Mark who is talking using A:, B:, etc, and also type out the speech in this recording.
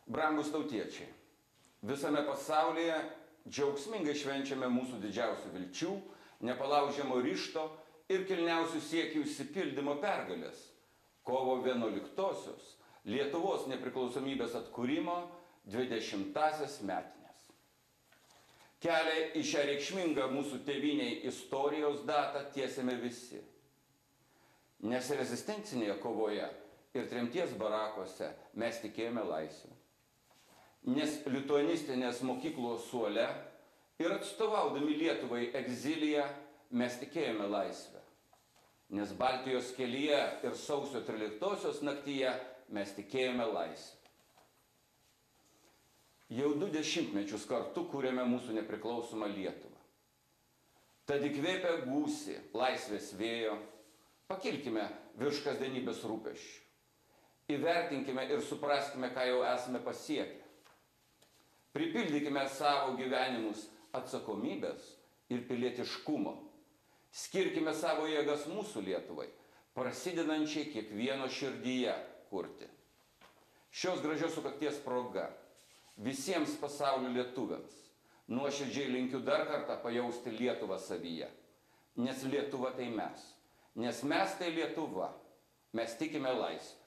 A: Brangus tautiečiai, visame pasaulyje džiaugsmingai švenčiame mūsų didžiausių vilčių, nepalaužiamo ryžto ir kilniausių siekių išsipildymo pergalės. Kovo 11-osios Lietuvos nepriklausomybės atkūrimo 20-asias metinės. Kelią į šią reikšmingą mūsų tėvyniai istorijos datą tiesėme visi. Nes rezistencinėje kovoje ir tremties barakuose mes tikėjome laisvę. Nes lituanistinės mokyklos suole ir atstovaudami Lietuvai egzilyje mes tikėjome laisvę. Nes Baltijos kelyje ir sausio 13-osios naktyje mes tikėjome laisvę. Jau 2 dešimtmečius kartu kūrėme mūsų nepriklausomą Lietuvą. Tad įkvėpę gūsį laisvės vėjo, pakilkime virš kasdienybės rūpesčių. Įvertinkime ir supraskime, ką jau esame pasiekę. Pripildykime savo gyvenimus atsakomybės ir pilietiškumo. Skirkime savo jėgas mūsų Lietuvai, prasidedančiai kiekvieno širdyje kurti. Šios gražios sukakties proga visiems pasaulio lietuviams nuoširdžiai linkiu dar kartą pajausti Lietuvą savyje. Nes Lietuva tai mes. Nes mes tai Lietuva. Mes tikime laisvę.